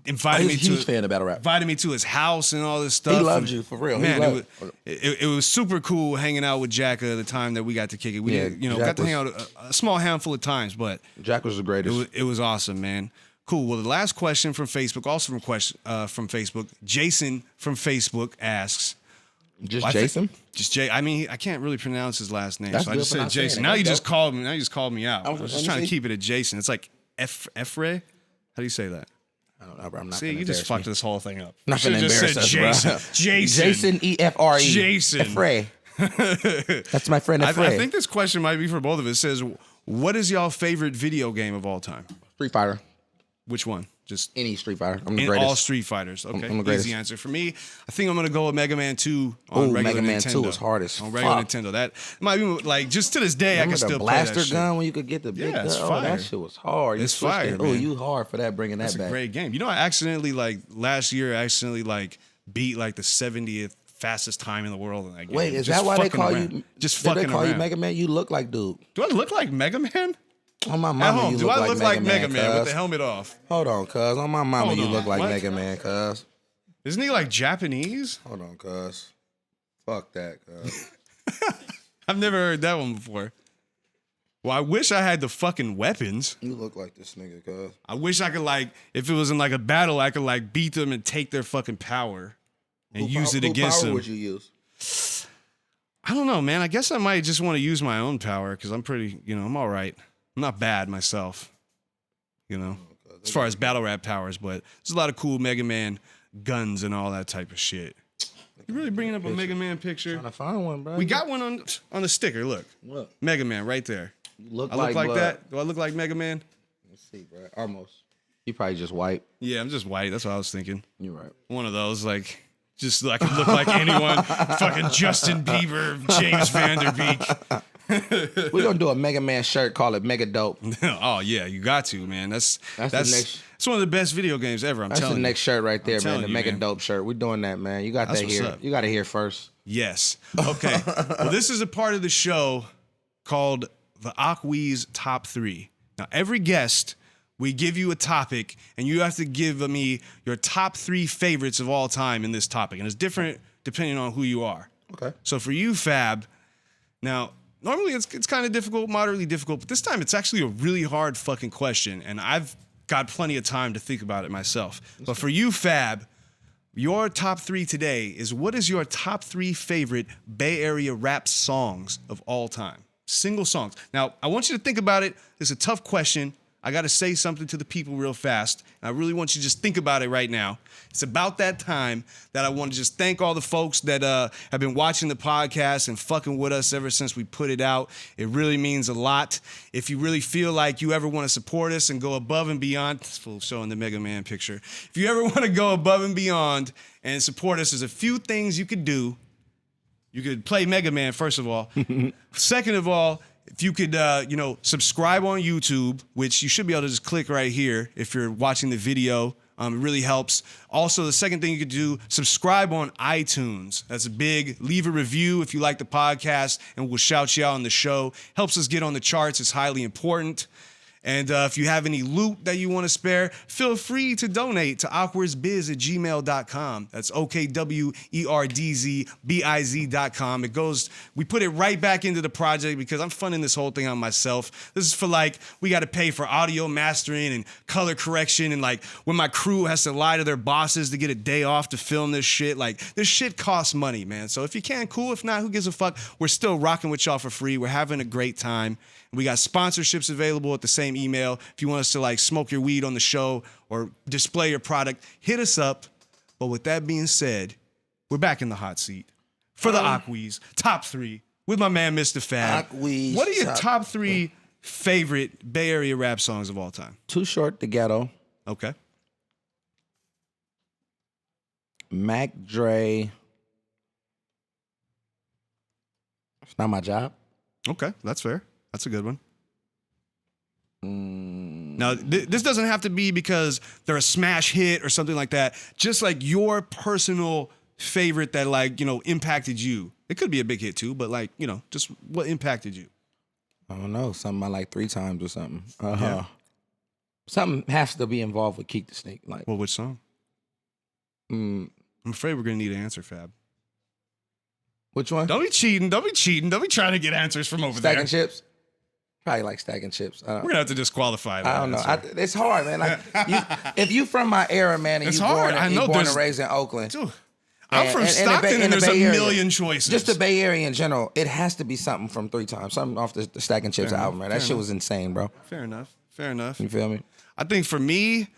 invited me to huge fan of battle rap. Invited me to his house and all this stuff. He loved you for real. Man, it was super cool hanging out with Jacka the time that we got to kick it. We got to hang out a small handful of times, but Jack was the greatest. It was awesome, man. Cool. Well, the last question from Facebook, also from Facebook, Jason from Facebook asks. Jason? Just Jay. I mean, I can't really pronounce his last name, That's so I just said Jason. Now you just called me. Now you just called me out. I was just trying to keep it at Jason. It's like f.a.b. How do you say that? I don't know, bro. I'm not. See, you just fucked this whole thing up. Not gonna embarrass us, Jason. bro. Jason. Jason E.F.R.E. Jason. F.a.b. That's my friend F.a.b. I think this question might be for both of us. It says, what is y'all favorite video game of all time? Street Fighter. Which one? Just any Street Fighter. I'm the greatest. All Street Fighters. Okay, I'm the greatest. Easy answer for me. I think I'm gonna go with Mega Man 2 on regular Mega Man Nintendo. 2 is hard as on regular Nintendo. That might be like just to this day. Remember I can still the play that blaster shit. gun when you could get the big gun. Fire. That shit was hard. It's fire. Oh, you hard for that. Bringing that That's back. a great game. You know, I accidentally last year beat the 70th fastest time in the world in that game. Wait, is just that why they call around. you? Just fucking they call around. you Mega Man? You look like dude. Do I look like Mega Man? On my At mama, home, you do look I like look Mega like Mega Man, Man with cuz. the helmet off? Hold on, cuz. On my mama, Hold you on, look like what? Mega Man, cuz. Isn't he like Japanese? Hold on, cuz. Fuck that, cuz. I've never heard that one before. Well, I wish I had the fucking weapons. You look like this nigga, cuz. I wish I could if it was in like a battle, I could beat them and take their fucking power and use it against them. What would you use? I don't know, man. I guess I might just want to use my own power because I'm pretty, I'm all right. I'm not bad myself, as far as battle rap powers, but there's a lot of cool Mega Man guns and all that type of shit. You really bringing up a Mega Man picture? Trying to find one, bro. We got one on the sticker. Look. What? Mega Man right there. You look I look like blood. that? Do I look like Mega Man? Let's see, bro. Almost. You probably just white. Yeah, I'm just white. That's what I was thinking. You're right. One of those, just I could look like anyone. Fucking Justin Bieber, James Van Der Beek. We're gonna do a Mega Man shirt, call it Mega Dope. Oh yeah, you got to, man. That's it's one of the best video games ever. I'm telling you. That's the next shirt right there, man. The Mega man. Dope shirt. We're doing that, man. You got that here. You got to hear first. Yes. Okay. Well, this is a part of the show called the Okwerdz Top 3. Now, every guest, we give you a topic, and you have to give me your top 3 favorites of all time in this topic. And it's different depending on who you are. Okay. So for you, Fab, now, normally it's kind of difficult, moderately difficult, but this time it's actually a really hard fucking question, and I've got plenty of time to think about it myself. But for you, Fab, your top 3 today is, what is your top 3 favorite Bay Area rap songs of all time? Single songs. Now, I want you to think about it. It's a tough question. I got to say something to the people real fast. And I really want you to just think about it right now. It's about that time that I want to just thank all the folks that have been watching the podcast and fucking with us ever since we put it out. It really means a lot. If you really feel like you ever want to support us and go above and beyond, it's full showing the Mega Man picture. If you ever want to go above and beyond and support us, there's a few things you could do. You could play Mega Man, first of all. Second of all, if you could, subscribe on YouTube, which you should be able to just click right here if you're watching the video. It really helps. Also, the second thing you could do, subscribe on iTunes. That's big. Leave a review if you like the podcast, and we'll shout you out on the show. Helps us get on the charts. It's highly important. And if you have any loot that you want to spare, feel free to donate to okwerdz@gmail.com. That's OKWERDZBIZ.com. We put it right back into the project because I'm funding this whole thing on myself. This is for we got to pay for audio mastering and color correction. And when my crew has to lie to their bosses to get a day off to film this shit, this shit costs money, man. So if you can, cool. If not, who gives a fuck? We're still rocking with y'all for free. We're having a great time. We got sponsorships available at the same email. If you want us to smoke your weed on the show or display your product, hit us up. But with that being said, we're back in the hot seat for the Okwerdz top 3 with my man Mistah FAB. Okwerdz. What are your top 3 favorite Bay Area rap songs of all time? Too Short, The Ghetto. Okay. Mac Dre. It's Not My Job. Okay, that's fair. That's a good one. Now, this doesn't have to be because they're a smash hit or something like that. Just your personal favorite that impacted you. It could be a big hit too, but just what impacted you? I don't know. Something I like 3 times or something. Yeah. Something has to be involved with Keek the Snake. Well, which song? I'm afraid we're gonna need an answer, Fab. Which one? Don't be cheating. Don't be cheating. Don't be trying to get answers from over Stacking there. Chips. Probably like Stacking Chips. We're gonna have to disqualify that. I don't know. It's hard, man. If you from my era, man, and it's you hard. born and raised in Oakland. Dude, I'm from Stockton, and there's a million choices. Just the Bay Area in general, it has to be something from 3 times. Something off the Stacking Chips album, man. That shit was insane, bro. Fair enough. Fair enough. You feel me? I think for me,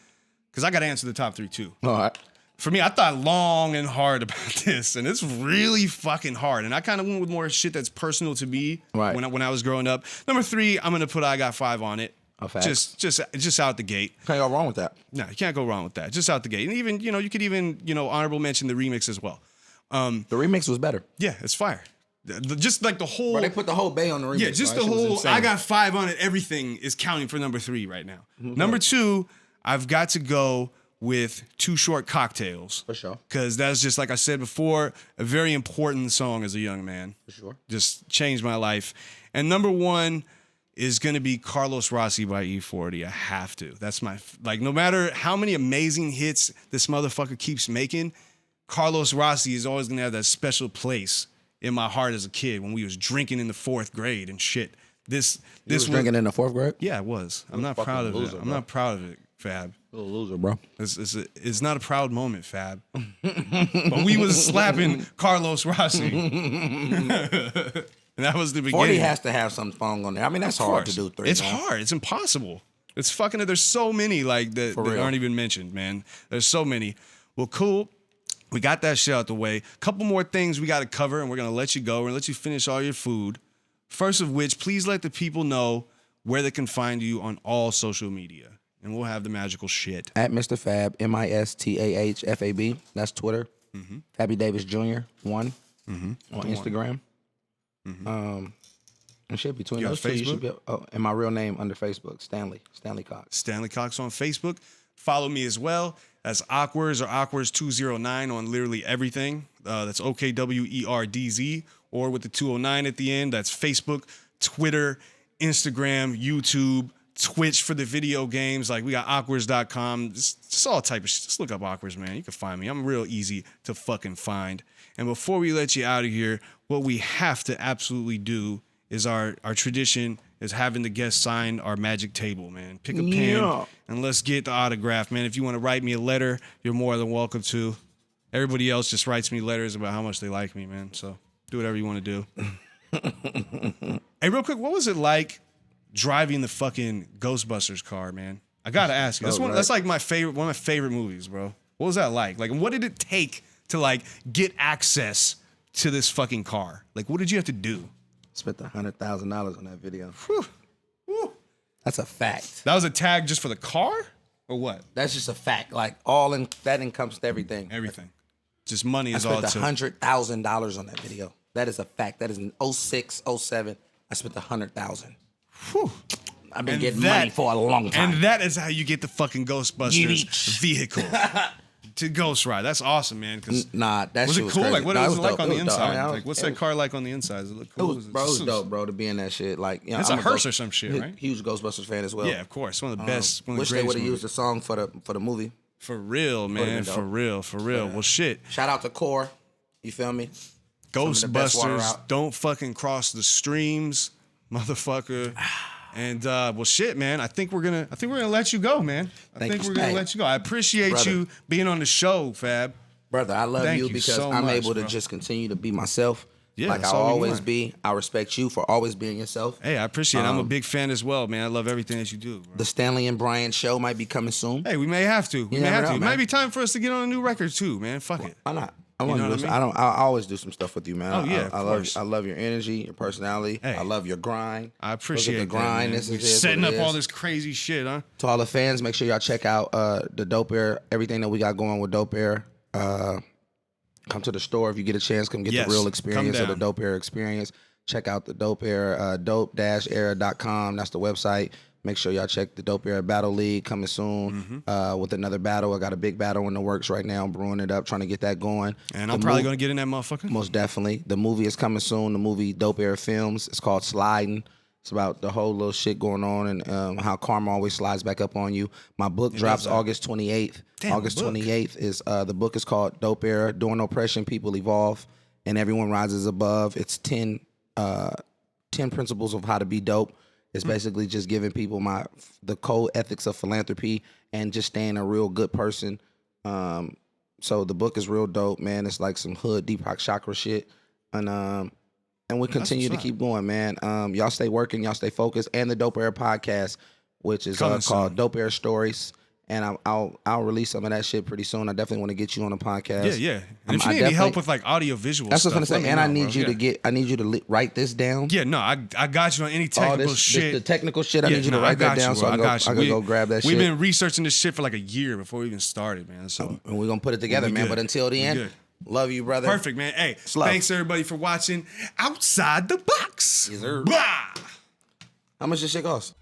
because I got to answer the top 3 too. All right. For me, I thought long and hard about this, and it's really fucking hard. And I kind of went with more shit that's personal to me when I was growing up. Number 3, I'm gonna put I Got 5 on it. Just out the gate. Can't go wrong with that. No, you can't go wrong with that. Just out the gate. And even you could even honorable mention the remix as well. The remix was better. Yeah, it's fire. Just the whole. Bro, they put the whole Bay on the remix. Yeah, just the whole. I Got 5 on it. Everything is counting for number 3 right now. Mm-hmm. Number 2, I've got to go with Too Short Cocktails. For sure. Because that's just, like I said before, a very important song as a young man. For sure. Just changed my life. And number 1 is going to be Carlos Rossi by E40. I have to. That's my, no matter how many amazing hits this motherfucker keeps making, Carlos Rossi is always going to have that special place in my heart as a kid when we was drinking in the 4th grade and shit. This was drinking in the 4th grade? Yeah, it was. I'm not proud of it. I'm not proud of it, Fab. Little loser, bro. It's not a proud moment, Fab. But we was slapping Carlos Rossi. And that was the beginning. 40 has to have some song on there. I mean, that's hard to do 3. It's hard. It's impossible. It's fucking, there's so many that aren't even mentioned, man. There's so many. Well, cool. We got that shit out the way. Couple more things we got to cover, and we're going to let you go. We're going to let you finish all your food. First of which, please let the people know where they can find you on all social media. And we'll have the magical shit. At Mistah FAB, Mistah FAB. That's Twitter. Mm-hmm. Fabby Davis Jr. 1 on Instagram. Mm-hmm. And shit, between those 2, you should be. Oh, and my real name under Facebook, Stanley Cox. Stanley Cox on Facebook. Follow me as well. That's Okwerdz or Okwerdz209 on literally everything. That's OKWERDZ, or with the 209 at the end. That's Facebook, Twitter, Instagram, YouTube, Twitch for the video games. Like we got Okwerdz.com. Just all type of shit. Just look up Okwerdz, man. You can find me. I'm real easy to fucking find. And before we let you out of here, what we have to absolutely do is our tradition is having the guests sign our magic table, man. Pick a pen and let's get the autograph, man. If you want to write me a letter, you're more than welcome to. Everybody else just writes me letters about how much they like me, man. So do whatever you want to do. Hey, real quick, what was it like driving the fucking Ghostbusters car, man? I gotta ask you. That's like one of my favorite movies, bro. What was that like? Like, what did it take to like get access to this fucking car? Like, what did you have to do? Spent $100,000 on that video. Whew. Whew. That's a fact. That was a tag just for the car, or what? That's just a fact. Like that encompassed everything. Everything. Just money is all it took. I spent $100,000 on that video. That is a fact. That is in 06, 07. I spent $100,000. Whew. I've been getting money for a long time. And that is how you get the fucking Ghostbusters vehicle to Ghostwrite. That's awesome, man. Nah, that was shit it was cool? crazy. Like, what was it like on the inside? I mean, like, what's that car like on the inside? Does it look cool? It was dope, bro, to be in that shit. Like, you know, it's a hearse or some shit, right? Huge Ghostbusters fan as well. Yeah, of course. One of the best. One of wish the they would have movies. used the song for the movie. For real, man. For real. Well, shit. Shout out to Core. You feel me? Ghostbusters, don't fucking cross the streams, motherfucker. And well, shit, man. I think we're gonna let you go, man. I think we're gonna let you go. I appreciate you being on the show, Fab. Brother, I love you because I'm able to just continue to be myself. Yeah, like I'll always be. I respect you for always being yourself. Hey, I appreciate it. I'm a big fan as well, man. I love everything that you do, bro. The Stanley and Brian show might be coming soon. Hey, we may have to. It might be time for us to get on a new record too, man. Fuck it. Why not? I always do some stuff with you, man. Oh yeah, I love your energy, your personality. Hey, I love your grind. I appreciate the grind. That, man. Setting up all this crazy shit, huh? To all the fans, make sure y'all check out the Dope Air, everything that we got going with Dope Air. Come to the store if you get a chance. Come get the real experience of the Dope Air experience. Check out the Dope Air, dope-air.com. That's the website. Make sure y'all check the Dope Air Battle League coming soon with another battle. I got a big battle in the works right now. I'm brewing it up, trying to get that going. And I'm probably going to get in that motherfucker. Most definitely. The movie is coming soon. The movie Dope Air Films. It's called Sliding. It's about the whole little shit going on and how karma always slides back up on you. My book drops August 28th. August 28th is the book is called Dope Air. During oppression, people evolve and everyone rises above. It's 10 principles of how to be dope. It's basically just giving people the code ethics of philanthropy and just staying a real good person. So the book is real dope, man. It's like some hood Deepak Chakra shit. And we continue to keep going, man. Y'all stay working, y'all stay focused. And the Dope Air podcast, which is called Dope Air Stories. And I'll release some of that shit pretty soon. I definitely want to get you on the podcast. Yeah. And if you need any help with like audio visual that's stuff, what I'm saying. And I need you to write this down. Yeah, no, I got you on any technical shit. The technical shit, I need you to write that down so I can go grab that shit. We've been researching this shit for like a year before we even started, man. So and we're gonna put it together, man. But until the end, love you, brother. Perfect, man. Hey, thanks everybody for watching Outside the Box. Yes, sir. How much this shit cost?